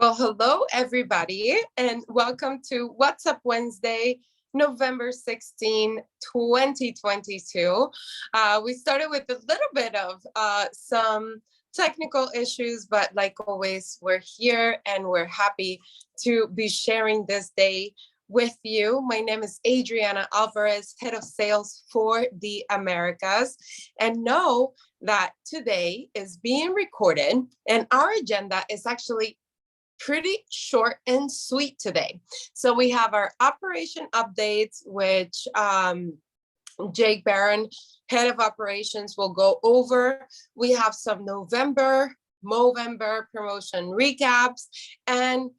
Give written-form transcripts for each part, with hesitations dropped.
Well, hello, everybody, and welcome to What's Up Wednesday, November 16, 2022. We started with a little bit of some technical issues, but like always, we're here and we're happy to be sharing this day with you. My name is Adriana Alvarez, Head of Sales for the Americas, and know that today is being recorded, and our agenda is actually pretty short and sweet today. So we have our operation updates, which Jake Barron, Head of Operations, will go over. We have some Movember promotion recaps, and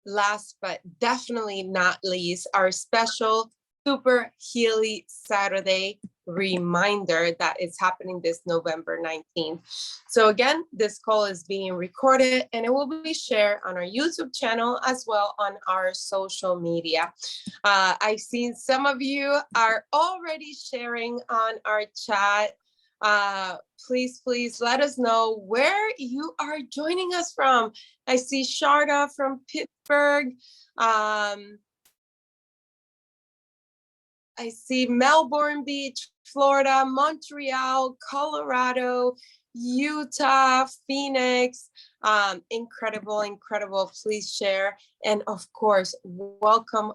last but definitely not least, our special Super Healy Saturday reminder that is happening this November 19th. So again, this call is being recorded and it will be shared on our YouTube channel as well on our social media. I've seen some of you are already sharing on our chat. Please let us know where you are joining us from. I see Sharda from Pittsburgh. I see Melbourne Beach, Florida, Montreal, Colorado, Utah, Phoenix. Incredible. Please share. And of course, welcome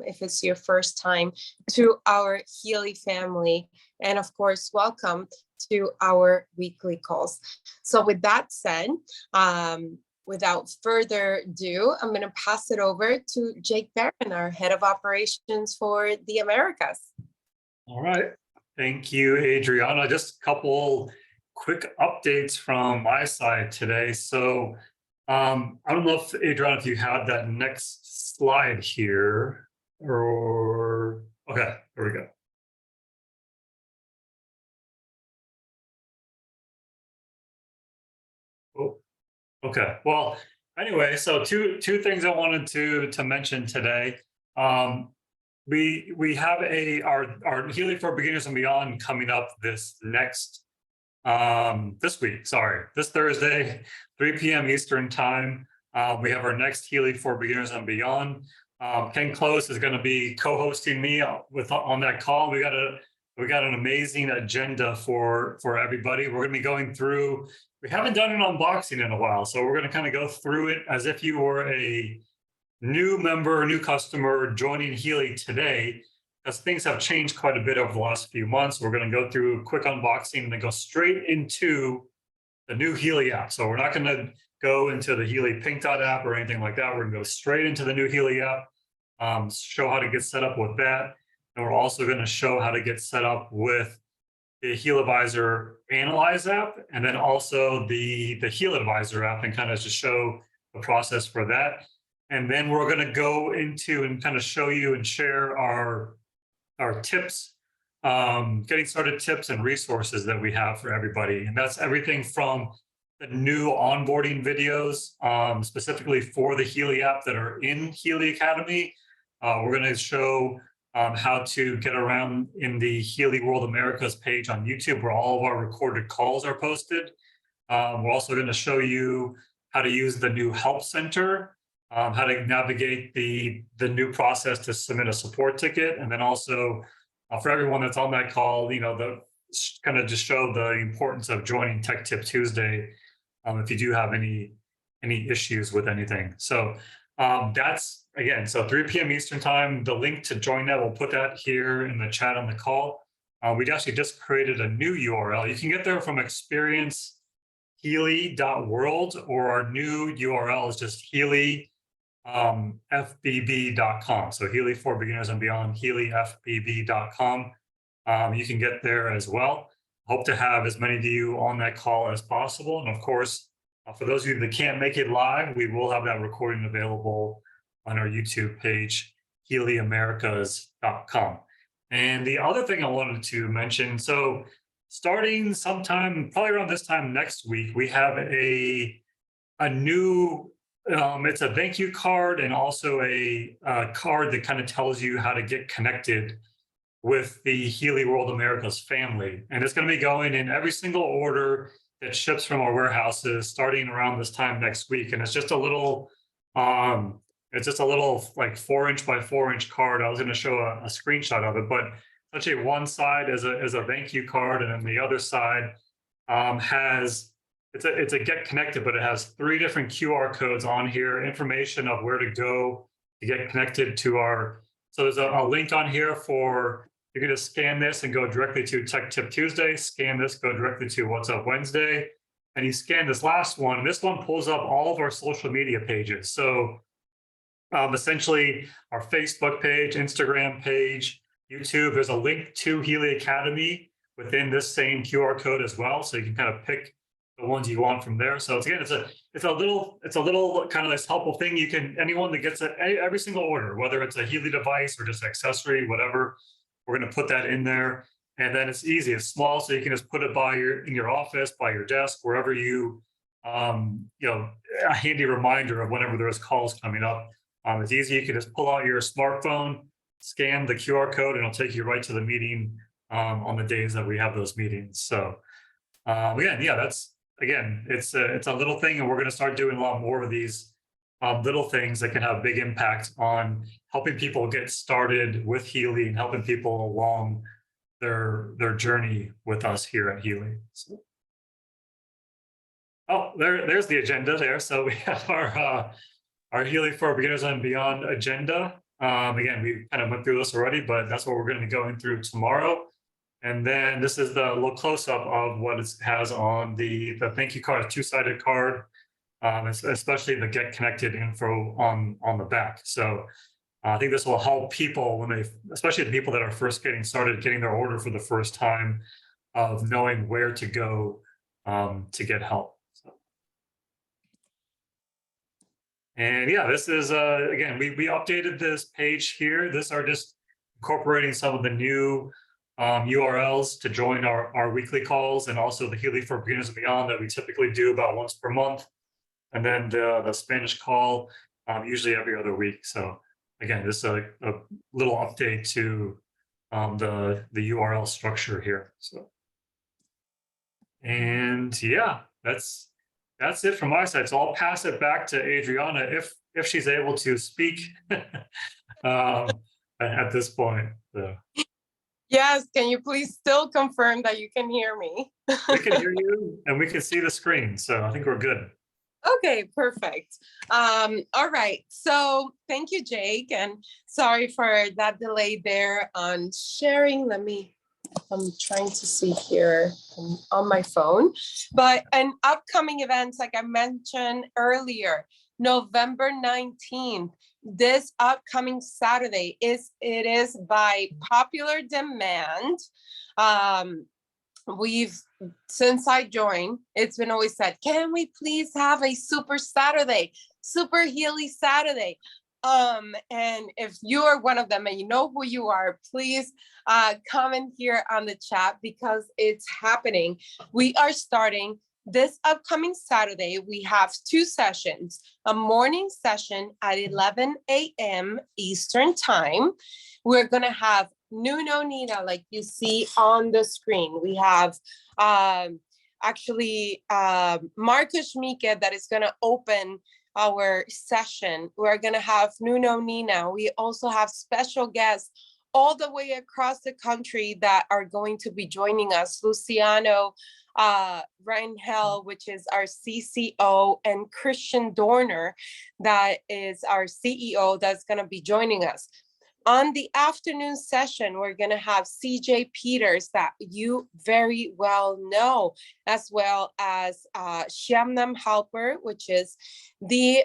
if it's your first time to our Healy family. And of course, welcome to our weekly calls. So with that said, without further ado, I'm going to pass it over to Jake Barron, our Head of Operations for the Americas. All right. Thank you, Adriana. Just a couple quick updates from my side today. So I don't know if, Adriana, if you had that next slide here or, okay, there we go. Oh. Okay. Well, anyway, so two things I wanted to mention today. We have our Healy for Beginners and Beyond coming up this Thursday, 3 p.m. Eastern time. We have our next Healy for Beginners and Beyond. Ken Close is going to be co-hosting me on that call. We got an amazing agenda for everybody. We're going to be going through. We haven't done an unboxing in a while, so we're going to kind of go through it as if you were a new member, a new customer joining Healy today, as things have changed quite a bit over the last few months. We're going to go through a quick unboxing and then go straight into the new Healy app. So we're not going to go into the Healy Pink Dot app or anything like that. We're going to go straight into the new Healy app, show how to get set up with that. And we're also going to show how to get set up with the Heal Advisor Analyze app, and then also the Heal Advisor app, and kind of just show the process for that. And then we're going to go into and kind of show you and share our tips, getting started tips and resources that we have for everybody. And that's everything from the new onboarding videos, specifically for the Healy app that are in Healy Academy. We're going to show how to get around in the Healy World Americas page on YouTube, where all of our recorded calls are posted. We're also going to show you how to use the new Help Center, how to navigate the new process to submit a support ticket, and then also for everyone that's on that call, kind of just show the importance of joining Tech Tip Tuesday if you do have any issues with anything. So that's, again, so 3 p.m. Eastern time. The link to join that, we'll put that here in the chat on the call. We actually just created a new URL. You can get there from experiencehealy.world, or our new URL is just healyfbb.com. So Healy for Beginners and Beyond, healyfbb.com. You can get there as well. Hope to have as many of you on that call as possible. And of course, for those of you that can't make it live, we will have that recording available on our YouTube page, healyamericas.com. And the other thing I wanted to mention, so starting sometime, probably around this time next week, we have a new, it's a thank you card and also a card that kind of tells you how to get connected with the Healy World Americas family. And it's going to be going in every single order that ships from our warehouses starting around this time next week. And it's just a little It's just a little like 4" by 4" card. I was going to show a screenshot of it, but essentially one side is a thank you card, and then the other side has it's a get connected, but it has 3 different QR codes on here, information of where to go to get connected to our. So there's a link on here for you can just scan this and go directly to Tech Tip Tuesday. Scan this, go directly to What's Up Wednesday, and you scan this last one. This one pulls up all of our social media pages. So essentially, our Facebook page, Instagram page, YouTube. There's a link to Healy Academy within this same QR code as well, so you can kind of pick the ones you want from there. So again, it's a little kind of this helpful thing. You can anyone that gets every single order, whether it's a Healy device or just accessory, whatever, we're going to put that in there, and then it's easy. It's small, so you can just put it in your office, by your desk, wherever you a handy reminder of whenever there's calls coming up. It's easy. You can just pull out your smartphone, scan the QR code, and it'll take you right to the meeting on the days that we have those meetings. So again, yeah, it's a little thing, and we're going to start doing a lot more of these little things that can have big impact on helping people get started with Healy and helping people along their journey with us here at Healy. So, oh, there's the agenda there. So we have our Healy for Beginners and Beyond agenda. Again, we kind of went through this already, but that's what we're going to be going through tomorrow. And then this is the little close-up of what it has on the thank you card, a 2-sided card, especially the get connected info on the back. So I think this will help people especially the people that are first getting started, getting their order for the first time, of knowing where to go to get help. So. And yeah, this is, again, we updated this page here. These are just incorporating some of the new URLs to join our weekly calls, and also the Healy for Beginners and Beyond that we typically do about once per month. And then the Spanish call usually every other week. So again, this is a little update to the URL structure here. So, and yeah, that's it from my side. So I'll pass it back to Adriana if she's able to speak at this point. So. Yes, can you please still confirm that you can hear me? We can hear you and we can see the screen, so I think we're good. Okay, perfect. All right, so thank you, Jake, and sorry for that delay there on sharing. I'm trying to see here on my phone, but an upcoming events, like I mentioned earlier, November 19th, this upcoming Saturday is by popular demand. Since I joined, it's been always said, can we please have a super Healy Saturday? And if you are one of them and you know who you are, please comment here on the chat, because it's happening. We are starting this upcoming Saturday. We have 2 sessions, a morning session at 11 a.m. Eastern time. We're going to have Nuno Nina, like you see on the screen. We have Marcus Mike that is going to open our session. We're going to have Nuno Nina. We also have special guests all the way across the country that are going to be joining us. Luciano Rangel, which is our CCO, and Christian Dorner, that is our CEO, that's going to be joining us. On the afternoon session, we're going to have CJ Peters, that you very well know, as well as Shamnam Halper, which is the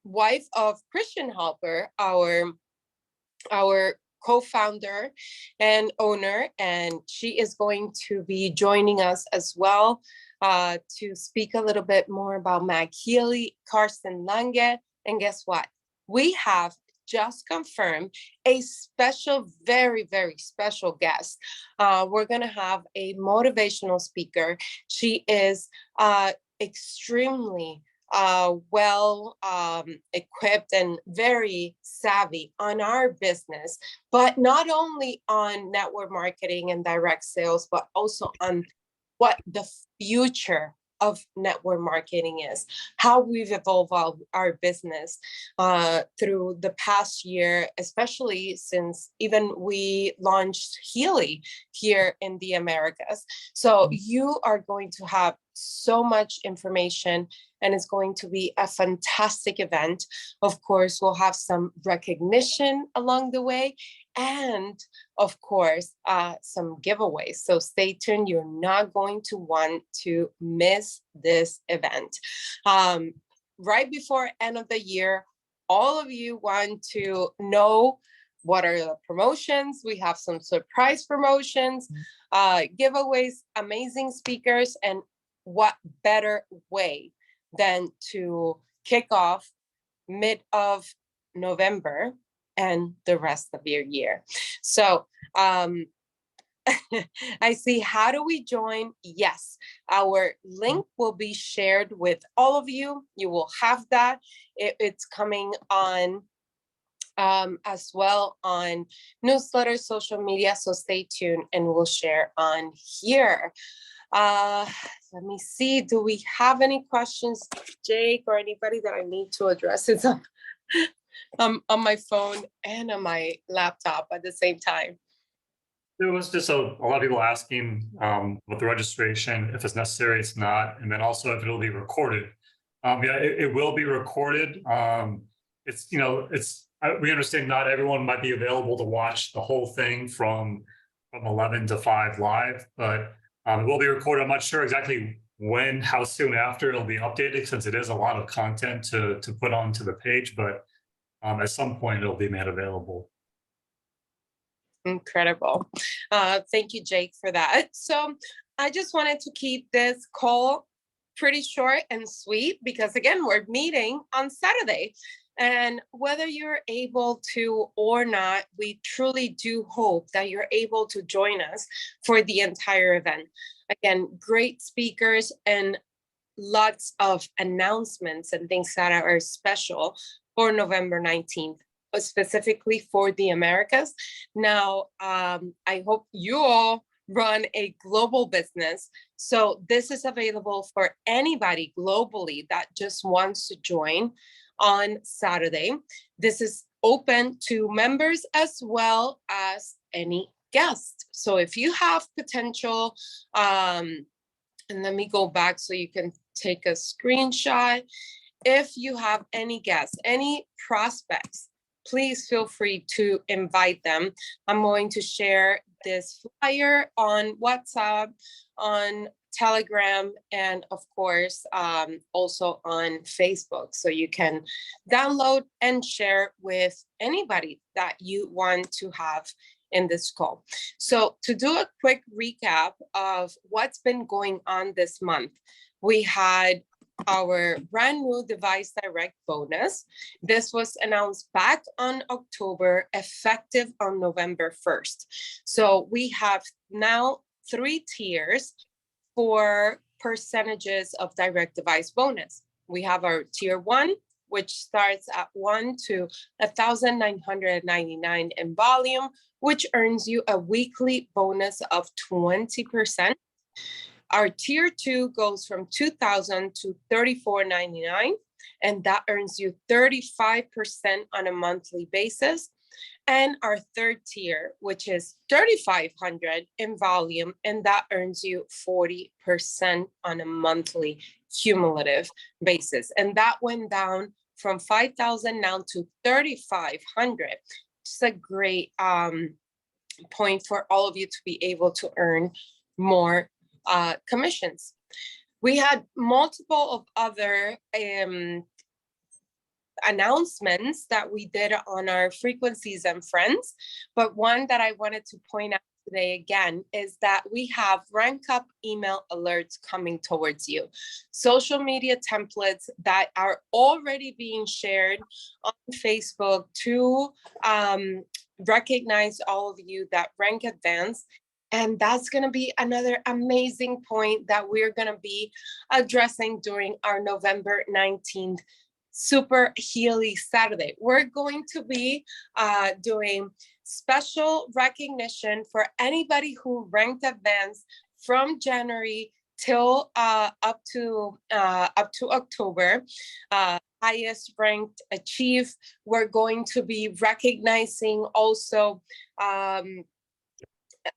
wife of Christian Halper, our co-founder and owner, and she is going to be joining us as well to speak a little bit more about MagHealy, Carsten Lange, and guess what? We have just confirmed a special, very, very special guest. We're going to have a motivational speaker. She is extremely well equipped and very savvy on our business, but not only on network marketing and direct sales, but also on what the future of network marketing is, how we've evolved our business through the past year, especially since even we launched Healy here in the Americas. So you are going to have so much information, and it's going to be a fantastic event. Of course, we'll have some recognition along the way, and of course, some giveaways. So stay tuned. You're not going to want to miss this event. Right before end of the year, all of you want to know what are the promotions. We have some surprise promotions, giveaways, amazing speakers, and what better way than to kick off mid of November and the rest of your year. So I see, how do we join? Yes, our link will be shared with all of you. You will have that. It's coming on as well on newsletters, social media. So stay tuned and we'll share on here. Let me see. Do we have any questions, Jake, or anybody that I need to address? It's on my phone and on my laptop at the same time. There was just a lot of people asking with the registration, if it's necessary, it's not, and then also if it'll be recorded. Yeah, it will be recorded. It's, you know, we understand not everyone might be available to watch the whole thing from 11 to 5 live, but it will be recorded. I'm not sure exactly when, how soon after it'll be updated, since it is a lot of content to put onto the page, but at some point it'll be made available. Incredible. Thank you, Jake, for that. So I just wanted to keep this call pretty short and sweet because, again, we're meeting on Saturday. And whether you're able to or not, we truly do hope that you're able to join us for the entire event. Again, great speakers and lots of announcements and things that are special for November 19th. Specifically for the Americas. Now, I hope you all run a global business. So this is available for anybody globally that just wants to join on Saturday. This is open to members as well as any guest. So if you have potential, and let me go back so you can take a screenshot. If you have any guests, any prospects, please feel free to invite them. I'm going to share this flyer on WhatsApp, on Telegram, and of course, also on Facebook. So you can download and share with anybody that you want to have in this call. So to do a quick recap of what's been going on this month, we had our brand new Device Direct bonus. This was announced back on October, effective on November 1st. So we have now 3 tiers for percentages of direct device bonus. We have our tier 1, which starts at 1 to 1,999 in volume, which earns you a weekly bonus of 20%. Our tier 2 goes from 2,000 to 3,499, and that earns you 35% on a monthly basis. And our third tier, which is 3,500 in volume, and that earns you 40% on a monthly cumulative basis. And that went down from 5,000 now to 3,500. It's a great point for all of you to be able to earn more commissions. We had multiple of other announcements that we did on our frequencies and friends, but one that I wanted to point out today again is that we have rank up email alerts coming towards you. Social media templates that are already being shared on Facebook to recognize all of you that rank advanced. And that's going to be another amazing point that we're going to be addressing during our November 19th Super Healy Saturday. We're going to be doing special recognition for anybody who ranked advanced from January till up to October. Highest ranked achieve. We're going to be recognizing also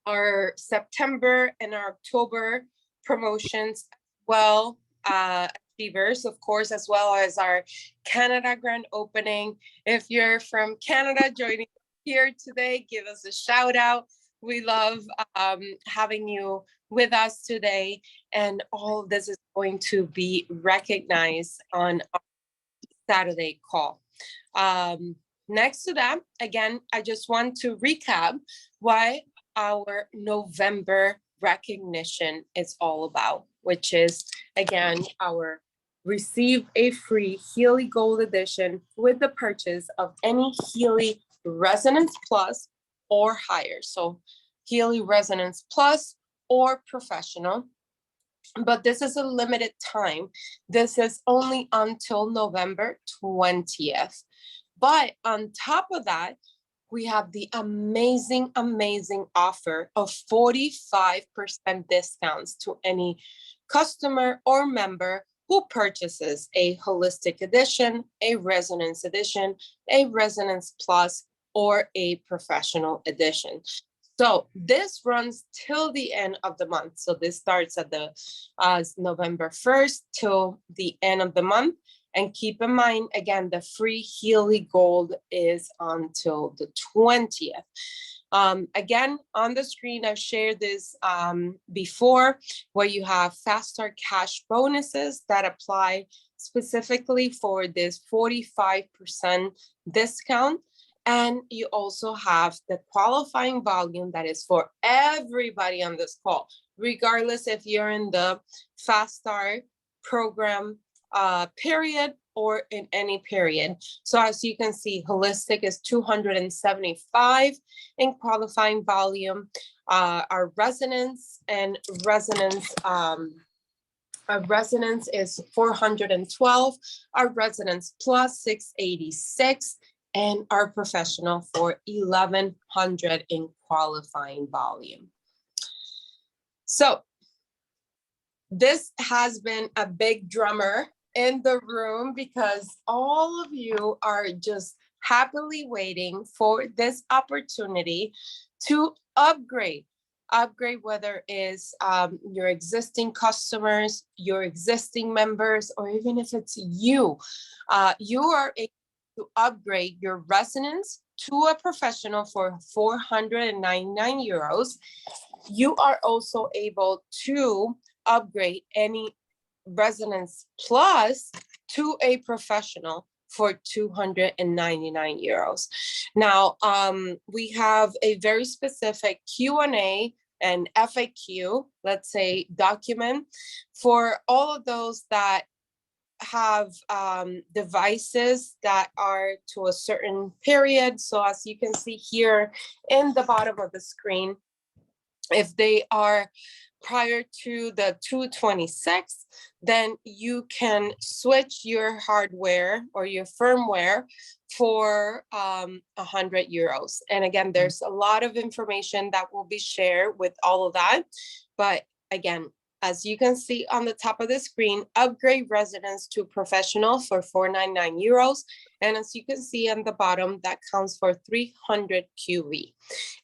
our September and our October promotions, well, achievers, of course, as well as our Canada Grand Opening. If you're from Canada joining here today, give us a shout out. We love having you with us today, and all of this is going to be recognized on our Saturday call. Next to that, again, I just want to recap what our November recognition is all about, which is, again, our receive a free Healy Gold Edition with the purchase of any Healy Resonance Plus or higher. So Healy Resonance Plus or Professional. But this is a limited time. This is only until November 20th. But on top of that, we have the amazing, amazing offer of 45% discounts to any customer or member who purchases a Holistic Edition, a Resonance Edition, a Resonance Plus, or a Professional Edition. So this runs till the end of the month. So this starts at the November 1st till the end of the month. And keep in mind, again, the free Healy Gold is until the 20th. Again, on the screen, I've shared this before, where you have fast start cash bonuses that apply specifically for this 45% discount. And you also have the qualifying volume that is for everybody on this call, regardless if you're in the Fast Start program period or in any period. So as you can see, Holistic is 275 in qualifying volume. Our Resonance and Resonance, our Resonance is 412, our Resonance Plus 686, and our Professional for 1100 in qualifying volume. So this has been a big drummer in the room because all of you are just happily waiting for this opportunity to upgrade whether it's your existing customers, your existing members, or even if it's you. You are able to upgrade your Resonance to a Professional for 499 euros. You are also able to upgrade any Resonance Plus to a Professional for 299 euros. Now, we have a very specific Q&A and FAQ, let's say, document for all of those that have devices that are to a certain period. So as you can see here in the bottom of the screen, if they are prior to the 226, then you can switch your hardware or your firmware for 100 euros. And again, there's a lot of information that will be shared with all of that. But again, as you can see on the top of the screen, upgrade Resonance to Professional for 499 euros. And as you can see on the bottom, that counts for 300 QV.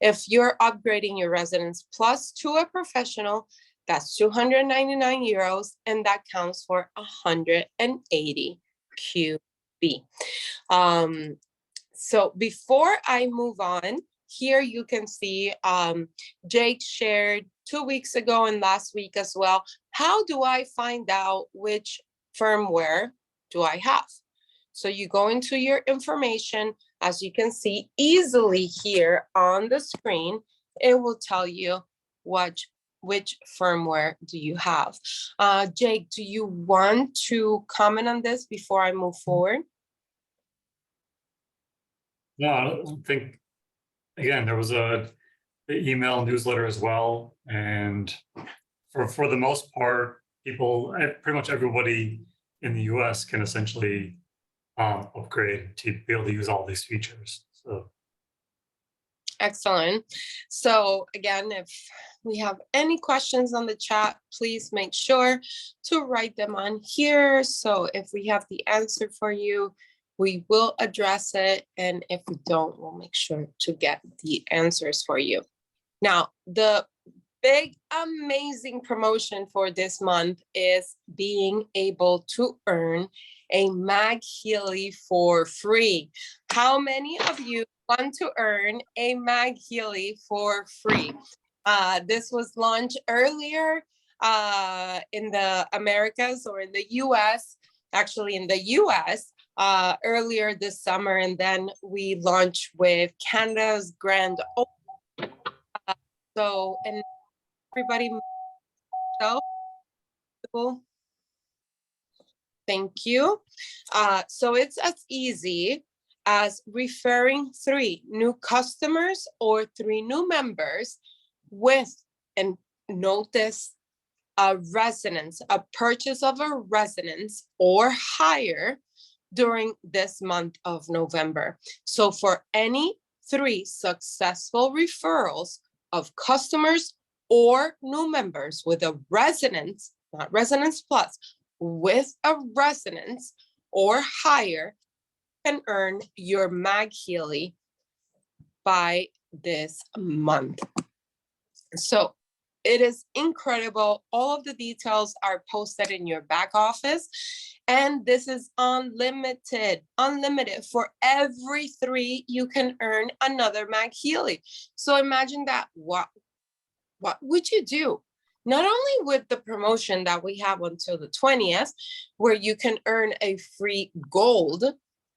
If you're upgrading your Resonance Plus to a Professional, that's 299 euros, and that counts for 180 QV. So before I move on, here you can see Jake shared 2 weeks ago and last week as well. How do I find out which firmware do I have? So you go into your information, as you can see easily here on the screen, it will tell you which firmware do you have. Jake, do you want to comment on this before I move forward? No, I don't think, again, there was a email newsletter as well. And for the most part, people, pretty much everybody in the US can essentially upgrade to be able to use all these features. So Excellent. So again, if we have any questions on the chat, please make sure to write them on here. So if we have the answer for you, we will address it. And if we don't, we'll make sure to get the answers for you. Now, the big, amazing promotion for this month is being able to earn a MagHealy for free. How many of you want to earn a MagHealy for free? This was launched earlier in the Americas or in the US, actually in the US, earlier this summer. And then we launched with Canada's Grand Open. So, and everybody, thank you. So it's as easy as referring 3 new customers or 3 new members with, and notice, a residence, a purchase of a residence or higher during this month of November. So for any 3 successful referrals of customers or new members with a residence, not residence plus, with a residence or higher, can earn your MagHealy by this month. So it is incredible. All of the details are posted in your back office. And this is unlimited for every 3, you can earn another MagHealy. So imagine that. What would you do? Not only with the promotion that we have until the 20th, where you can earn a free gold,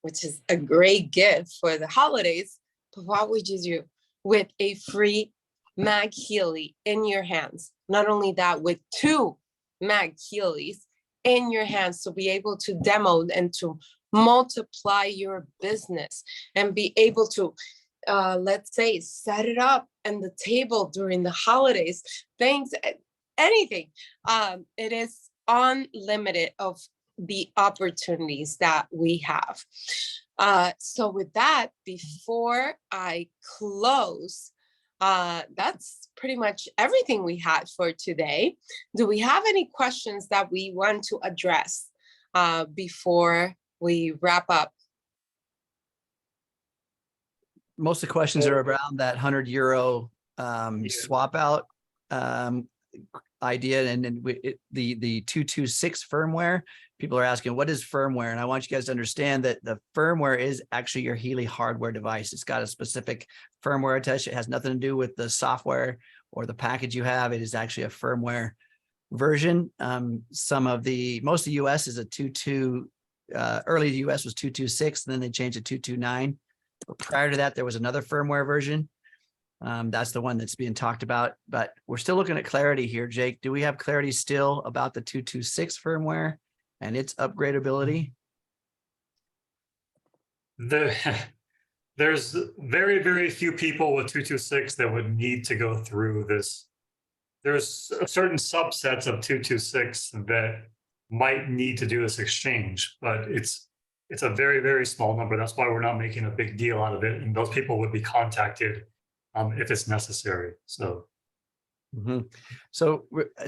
which is a great gift for the holidays, but what would you do with a free MagHealy in your hands? Not only that, with 2 MagHealys in your hands to be able to demo and to multiply your business and be able to, let's say, set it up on the table during the holidays, things, anything. It is unlimited of the opportunities that we have. So with that, before I close, that's pretty much everything we had for today. Do we have any questions that we want to address before we wrap up? Most of the questions are around that €100 swap out idea, and then the 226 firmware. People are asking, what is firmware? And I want you guys to understand that the firmware is actually your Healy hardware device. It's got a specific firmware attached. It has nothing to do with the software or the package you have. It is actually a firmware version. Most of the US is a 22. Early the US was 226, and then they changed it to 229. Prior to that, there was another firmware version. That's the one that's being talked about, but we're still looking at clarity here. Jake, do we have clarity still about the 226 firmware and its upgradability? There's very, very few people with 226 that would need to go through this. There's certain subsets of 226 that might need to do this exchange, but it's a very, very small number. That's why we're not making a big deal out of it. And those people would be contacted if it's necessary. So, so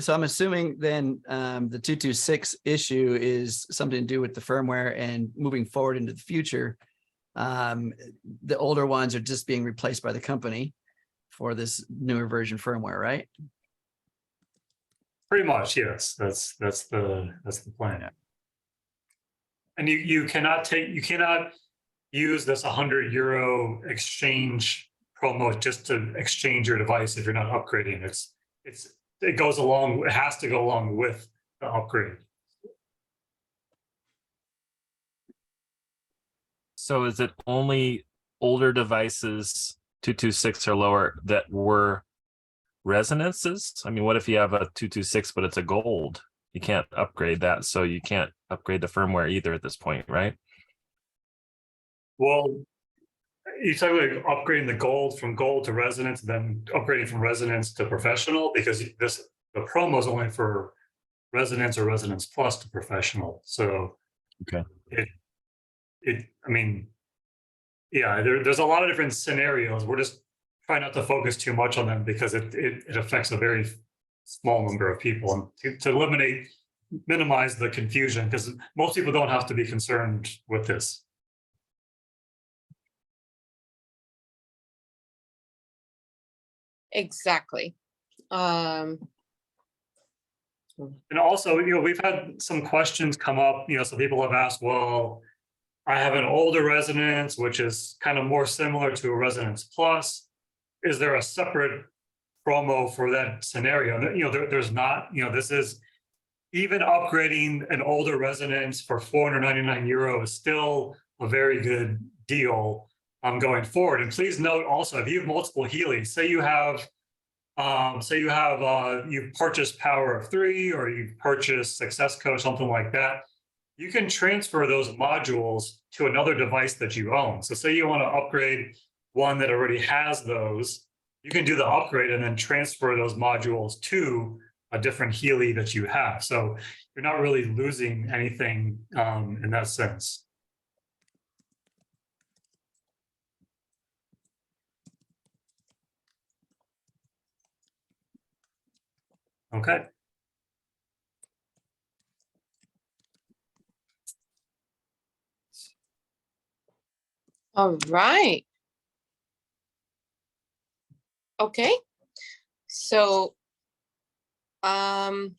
I'm assuming then the 226 issue is something to do with the firmware, and moving forward into the future, the older ones are just being replaced by the company for this newer version firmware, right? Pretty much, yes. That's the plan. Yeah. And you cannot use this €100 exchange promo just to exchange your device if you're not upgrading. It goes along. It has to go along with the upgrade. So is it only older devices 226 or lower that were resonances? I mean, what if you have a 226 but it's a gold? You can't upgrade that, so you can't upgrade the firmware either at this point, right? Well, you're talking about upgrading the gold from gold to resonance, then upgrading from resonance to professional, because the promo is only for resonance or resonance plus to professional. So okay, I mean, yeah, there's a lot of different scenarios. We're just try not to focus too much on them because it affects a very small number of people, and to minimize the confusion, because most people don't have to be concerned with this. Exactly. And also, we've had some questions come up, some people have asked, well, I have an older resonance, which is kind of more similar to a Resonance Plus. Is there a separate promo for that scenario? There's not. This is, even upgrading an older resonance for 499 euro is still a very good deal going forward. And please note also, if you have multiple Healy, say you've purchased Power of 3 or you've purchased Success Coach, something like that, you can transfer those modules to another device that you own. So say you want to upgrade one that already has those, you can do the upgrade and then transfer those modules to a different Healy that you have. So you're not really losing anything in that sense. Okay. All right. Okay. So, no,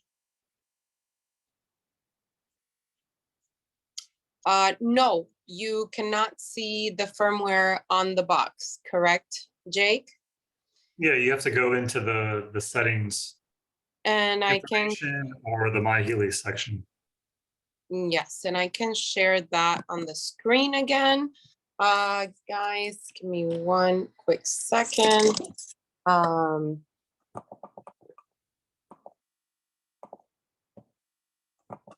you cannot see the firmware on the box, correct, Jake? Yeah, you have to go into the settings And I can, information or the MagHealy section. yes, and I can share that on the screen again. Guys, give me one quick second.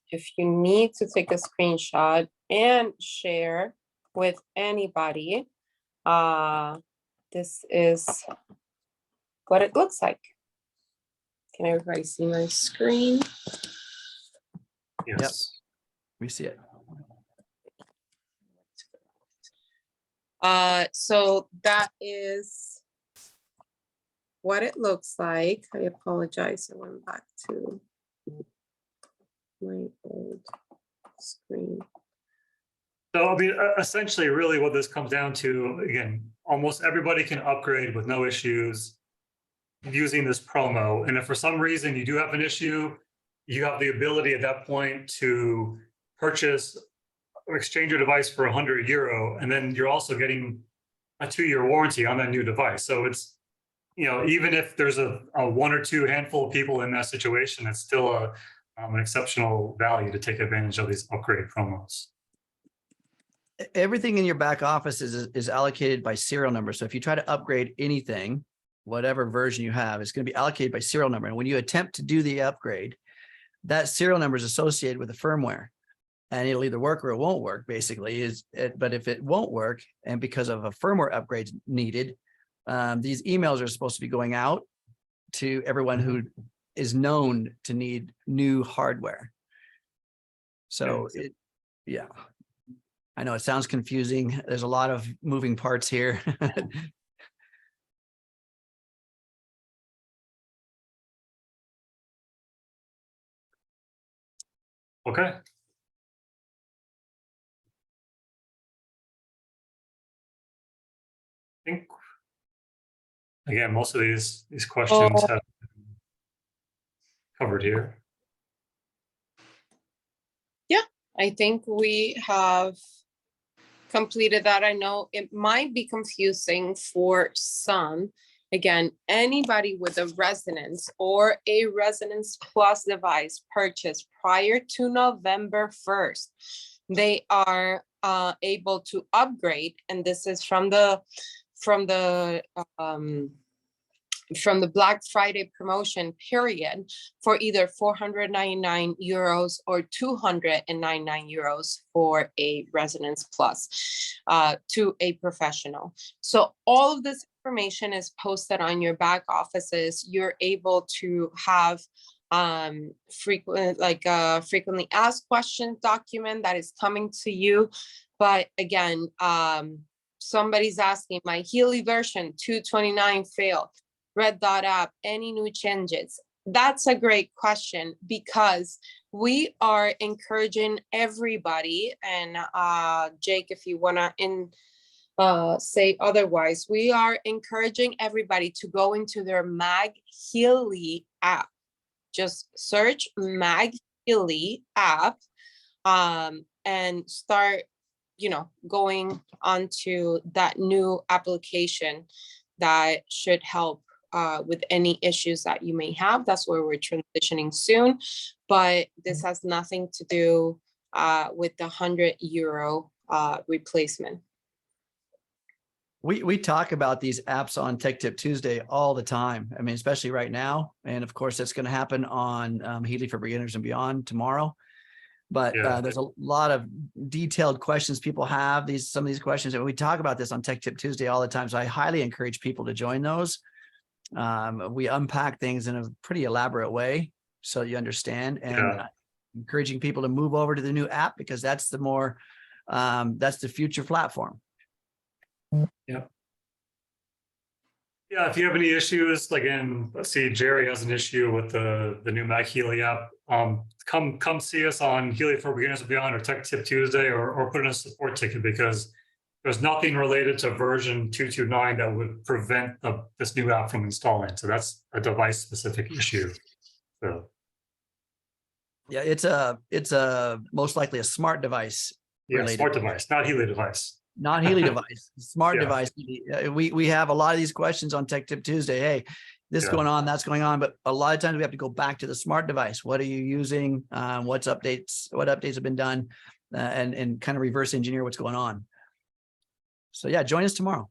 If you need to take a screenshot and share with anybody, this is what it looks like. Can everybody see my screen? Yes. Yep. We see it. So that is what it looks like. I apologize. I went back to my old screen. So, I mean, essentially, really what this comes down to, again, almost everybody can upgrade with no issues using this promo. And if for some reason you do have an issue, you have the ability at that point to purchase or exchange your device for 100 euro. And then you're also getting a 2-year warranty on that new device. So it's, even if there's a 1 or 2 handful of people in that situation, it's still an exceptional value to take advantage of these upgrade promos. Everything in your back office is allocated by serial number. So if you try to upgrade anything, whatever version you have, it's going to be allocated by serial number. And when you attempt to do the upgrade, that serial number is associated with the firmware, and it'll either work or it won't work, basically. But if it won't work, and because of a firmware upgrade needed, these emails are supposed to be going out to everyone who is known to need new hardware. So yeah. I know it sounds confusing. There's a lot of moving parts here. Okay. I think, again, most of these questions have been covered here. Yeah, I think we have completed that. I know it might be confusing for some. Again, anybody with a Resonance or a Resonance Plus device purchased prior to November 1st, they are able to upgrade, and this is from the Black Friday promotion period, for either 499 euros or 299 euros for a Resonance Plus to a professional. So all of this information is posted on your back offices. You're able to have frequently asked questions document that is coming to you. But again, somebody's asking, my Healy version 229 failed. Red Dot app, any new changes? That's a great question, because we are encouraging everybody, and Jake, if you want to say otherwise, we are encouraging everybody to go into their MagHealy app. Just search MagHealy app and start, going onto that new application that should help with any issues that you may have. That's where we're transitioning soon, but this has nothing to do with the €100 replacement. We talk about these apps on Tech Tip Tuesday all the time. I mean, especially right now. And of course, that's going to happen on Healy for Beginners and Beyond tomorrow. But there's a lot of detailed questions people have. Some of these questions, and we talk about this on Tech Tip Tuesday all the time. So I highly encourage people to join those. We unpack things in a pretty elaborate way so you understand, and encouraging people to move over to the new app, because that's that's the future platform. Yeah. Yeah, if you have any issues, again, let's see, Jerry has an issue with the new MagHealy app. Come see us on Healy for Beginners and Beyond or Tech Tip Tuesday, or put in a support ticket, because there's nothing related to version 229 that would prevent this new app from installing. So that's a device specific issue. So yeah, it's a most likely a smart device. Yeah, smart device, not Healy device. Not Healy device, smart device. We have a lot of these questions on Tech Tip Tuesday. Hey, this going on, that's going on, but a lot of times we have to go back to the smart device. What are you using? What updates have been done, and kind of reverse engineer what's going on. So yeah, join us tomorrow.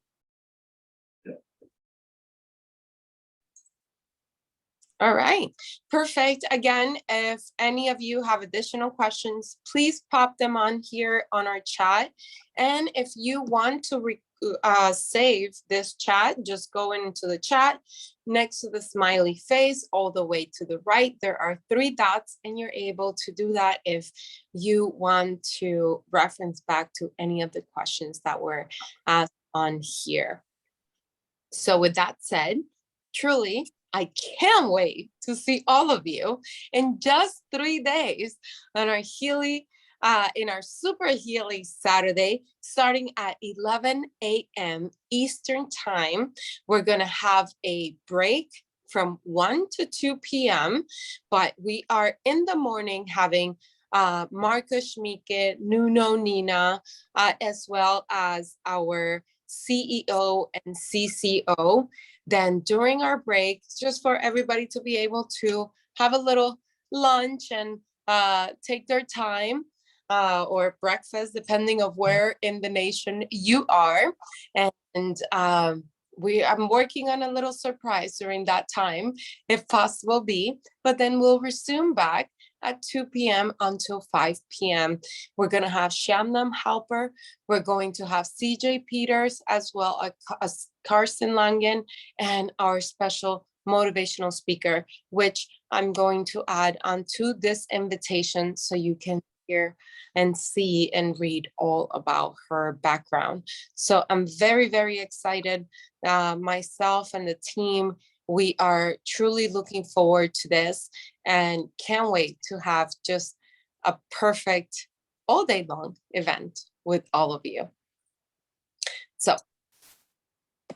All right, perfect. Again, if any of you have additional questions, please pop them on here on our chat. And if you want to save this chat, just go into the chat next to the smiley face all the way to the right. There are 3 dots, and you're able to do that if you want to reference back to any of the questions that were asked on here. So with that said, truly, I can't wait to see all of you in just 3 days on our Healy, in our Super Healy Saturday, starting at 11 a.m. Eastern Time. We're going to have a break from 1 to 2 p.m., but we are in the morning having Marcus Schmieke, Nuno Nina, as well as our CEO and CCO. Then during our break, just for everybody to be able to have a little lunch and take their time, or breakfast, depending of where in the nation you are. And I'm working on a little surprise during that time, if possible be, but then we'll resume back at 2 p.m. until 5 p.m. We're going to have Shamnam Halper. We're going to have CJ Peters, as well as Carson Langen, and our special motivational speaker, which I'm going to add onto this invitation so you can hear and see and read all about her background. So I'm very, very excited. Myself and the team, we are truly looking forward to this and can't wait to have just a perfect all day long event with all of you. So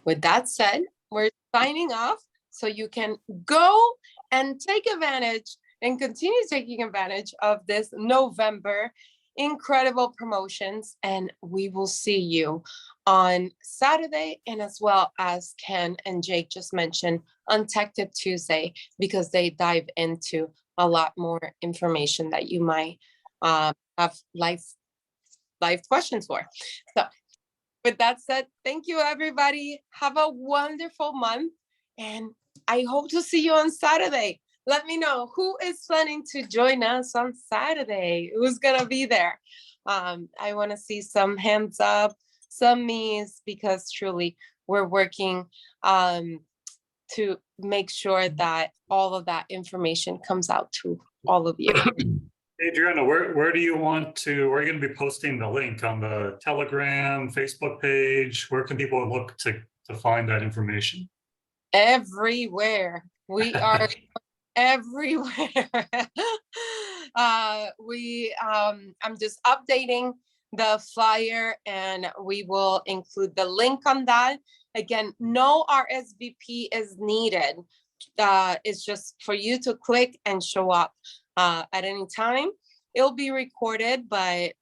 with that said, we're signing off so you can go and take advantage and continue taking advantage of this November incredible promotions. And we will see you on Saturday, and as well as Ken and Jake just mentioned on Tech Tip Tuesday, because they dive into a lot more information that you might have life questions for. So with that said, thank you, everybody. Have a wonderful month, and I hope to see you on Saturday. Let me know who is planning to join us on Saturday. Who's going to be there? I want to see some hands up, some me's, because truly we're working to make sure that all of that information comes out to all of you. Adriana, where do you want to, where are you going to be posting the link on the Telegram, Facebook page? Where can people look to find that information? Everywhere. We are everywhere. I'm just updating the flyer and we will include the link on that. Again, no RSVP is needed. It's just for you to click and show up at any time. It'll be recorded, but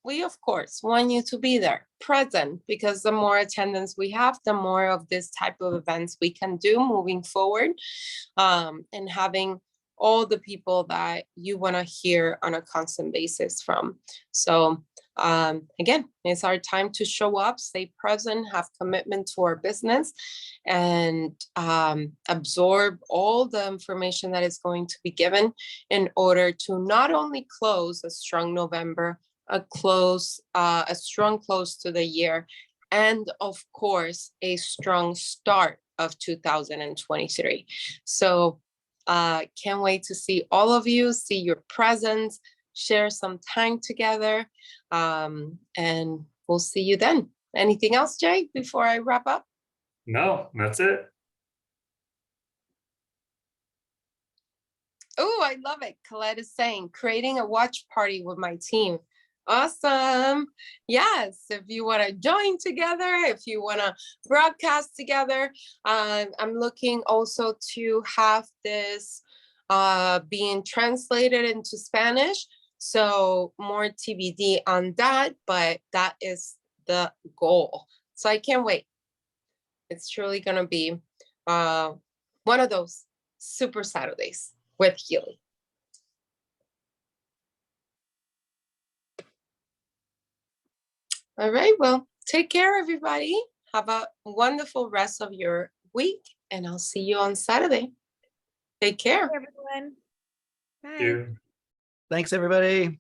we of course want you to be there present, because the more attendance we have, the more of this type of events we can do moving forward, and having all the people that you want to hear on a constant basis from. So again, it's our time to show up, stay present, have commitment to our business, and absorb all the information that is going to be given in order to not only close a strong November, a strong close to the year, and of course, a strong start of 2023. So can't wait to see all of you, see your presence, share some time together, and we'll see you then. Anything else, Jay, before I wrap up? No, that's it. Oh, I love it. Colette is saying, creating a watch party with my team. Awesome. Yes, if you want to join together, if you want to broadcast together, I'm looking also to have this being translated into Spanish. So more TBD on that, but that is the goal. So I can't wait. It's truly going to be one of those super Saturdays with Healy. All right, well, take care, everybody. Have a wonderful rest of your week, and I'll see you on Saturday. Take care. Bye, everyone. Bye. Thank you. Thanks, everybody.